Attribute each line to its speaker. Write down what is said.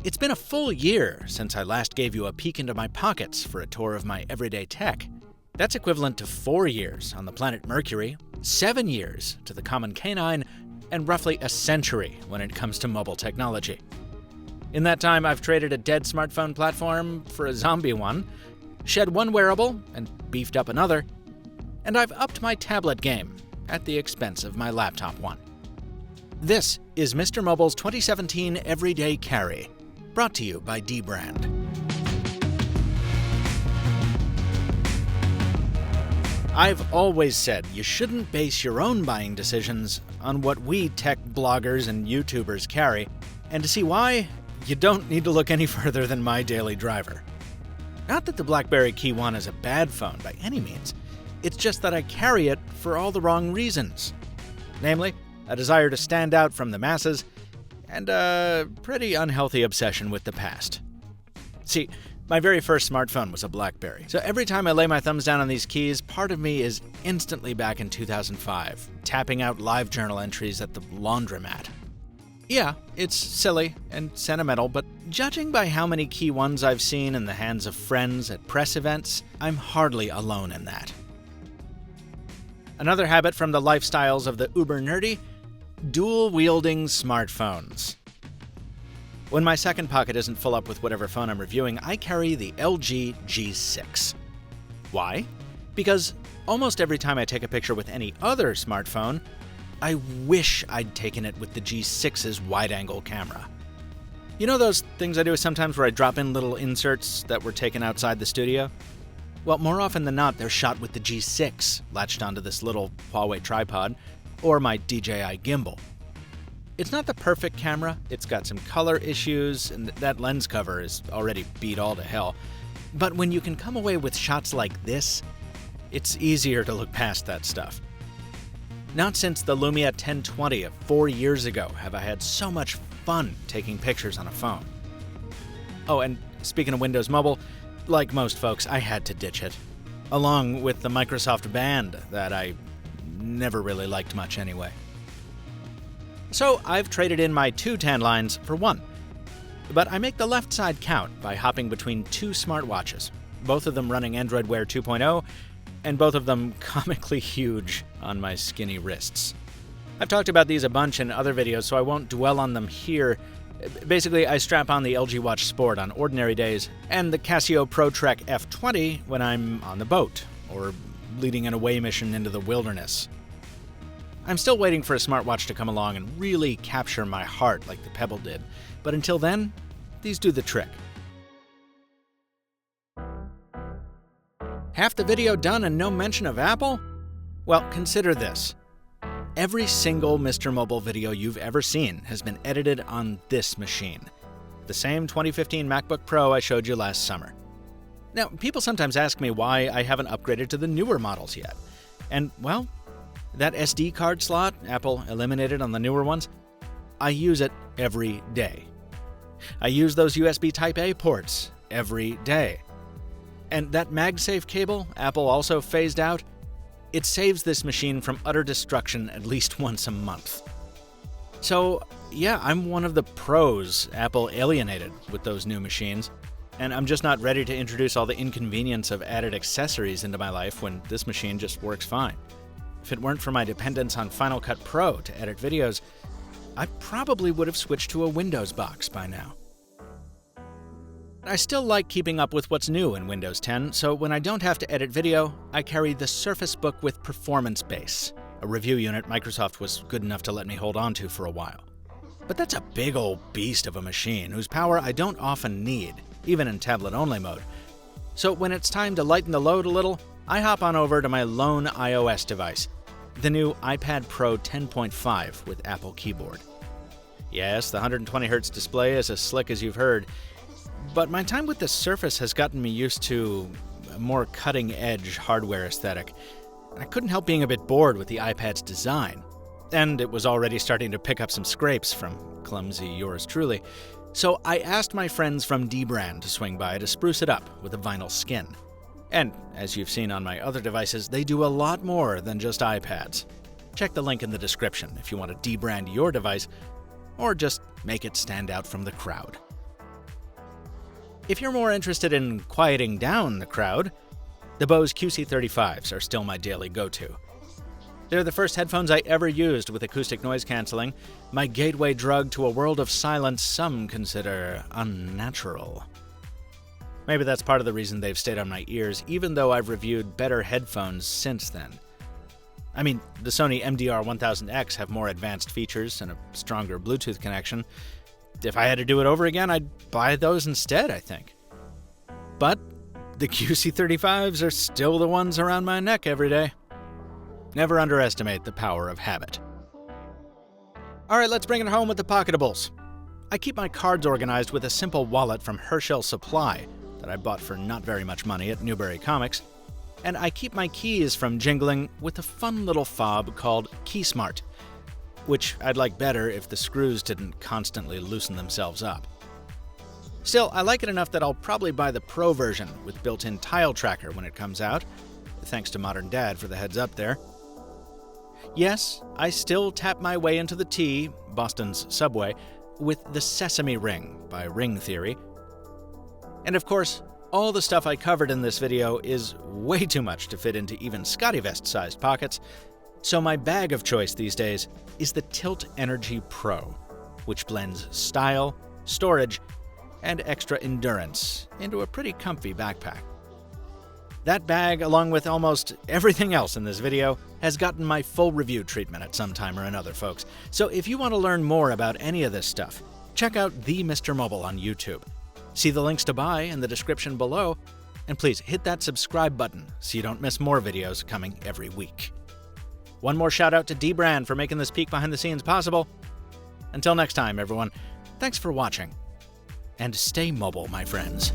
Speaker 1: It's been a full year since I last gave you a peek into my pockets for a tour of my everyday tech. That's equivalent to 4 years on the planet Mercury, 7 years to the common canine, and roughly a century when it comes to mobile technology. In that time, I've traded a dead smartphone platform for a zombie one, shed one wearable and beefed up another, and I've upped my tablet game at the expense of my laptop one. This is MrMobile's 2017 Everyday Carry, brought to you by dbrand. I've always said you shouldn't base your own buying decisions on what we tech bloggers and YouTubers carry, and to see why, you don't need to look any further than my daily driver. Not that the Blackberry Key One is a bad phone by any means, it's just that I carry it for all the wrong reasons. Namely, a desire to stand out from the masses, and a pretty unhealthy obsession with the past. See, my very first smartphone was a BlackBerry, so every time I lay my thumbs down on these keys, part of me is instantly back in 2005, tapping out live journal entries at the laundromat. Yeah, it's silly and sentimental, but judging by how many Key Ones I've seen in the hands of friends at press events, I'm hardly alone in that. Another habit from the lifestyles of the uber-nerdy: dual-wielding smartphones. When my second pocket isn't full up with whatever phone I'm reviewing, I carry the LG G6. Why? Because almost every time I take a picture with any other smartphone, I wish I'd taken it with the G6's wide-angle camera. You know those things I do sometimes where I drop in little inserts that were taken outside the studio? Well, more often than not, they're shot with the G6 latched onto this little Huawei tripod, or my DJI gimbal. It's not the perfect camera, it's got some color issues, and that lens cover is already beat all to hell. But when you can come away with shots like this, it's easier to look past that stuff. Not since the Lumia 1020 of 4 years ago have I had so much fun taking pictures on a phone. Oh, and speaking of Windows Mobile, like most folks, I had to ditch it, along with the Microsoft Band that I never really liked much anyway. So I've traded in my 2 tan lines for one. But I make the left side count by hopping between 2 smartwatches, both of them running Android Wear 2.0, and both of them comically huge on my skinny wrists. I've talked about these a bunch in other videos, so I won't dwell on them here. Basically, I strap on the LG Watch Sport on ordinary days, and the Casio ProTrek F20 when I'm on the boat, or leading an away mission into the wilderness. I'm still waiting for a smartwatch to come along and really capture my heart like the Pebble did, but until then, these do the trick. Half the video done and no mention of Apple? Well, consider this. Every single MrMobile video you've ever seen has been edited on this machine, the same 2015 MacBook Pro I showed you last summer. Now, people sometimes ask me why I haven't upgraded to the newer models yet. And, well, that SD card slot Apple eliminated on the newer ones, I use it every day. I use those USB Type-A ports every day. And that MagSafe cable Apple also phased out, it saves this machine from utter destruction at least once a month. So, yeah, I'm one of the pros Apple alienated with those new machines, and I'm just not ready to introduce all the inconvenience of added accessories into my life when this machine just works fine. If it weren't for my dependence on Final Cut Pro to edit videos, I probably would have switched to a Windows box by now. I still like keeping up with what's new in Windows 10, so when I don't have to edit video, I carry the Surface Book with Performance Base, a review unit Microsoft was good enough to let me hold on to for a while. But that's a big old beast of a machine whose power I don't often need, even in tablet-only mode. So when it's time to lighten the load a little, I hop on over to my lone iOS device, the new iPad Pro 10.5 with Apple Keyboard. Yes, the 120Hz display is as slick as you've heard, but my time with the Surface has gotten me used to a more cutting-edge hardware aesthetic. I couldn't help being a bit bored with the iPad's design, and it was already starting to pick up some scrapes from clumsy yours truly, so I asked my friends from dbrand to swing by to spruce it up with a vinyl skin. And, as you've seen on my other devices, they do a lot more than just iPads. Check the link in the description if you want to debrand your device, or just make it stand out from the crowd. If you're more interested in quieting down the crowd, the Bose QC35s are still my daily go-to. They're the first headphones I ever used with acoustic noise cancelling, my gateway drug to a world of silence some consider unnatural. Maybe that's part of the reason they've stayed on my ears, even though I've reviewed better headphones since then. I mean, the Sony MDR-1000X have more advanced features and a stronger Bluetooth connection. If I had to do it over again, I'd buy those instead, I think. But the QC35s are still the ones around my neck every day. Never underestimate the power of habit. Alright, let's bring it home with the pocketables. I keep my cards organized with a simple wallet from Herschel Supply that I bought for not very much money at Newbury Comics. And I keep my keys from jingling with a fun little fob called KeySmart, which I'd like better if the screws didn't constantly loosen themselves up. Still, I like it enough that I'll probably buy the Pro version with built-in tile tracker when it comes out. Thanks to Modern Dad for the heads up there. Yes, I still tap my way into the T, Boston's Subway, with the Sesame Ring by Ring Theory. And of course, all the stuff I covered in this video is way too much to fit into even Scotty Vest-sized pockets, so my bag of choice these days is the Tilt Energy Pro, which blends style, storage, and extra endurance into a pretty comfy backpack. That bag, along with almost everything else in this video, has gotten my full review treatment at some time or another, folks. So if you want to learn more about any of this stuff, check out the Mr. Mobile on YouTube. See the links to buy in the description below, and please hit that subscribe button so you don't miss more videos coming every week. One more shout out to D-Brand for making this peek behind the scenes possible. Until next time, everyone, thanks for watching, and stay mobile, my friends.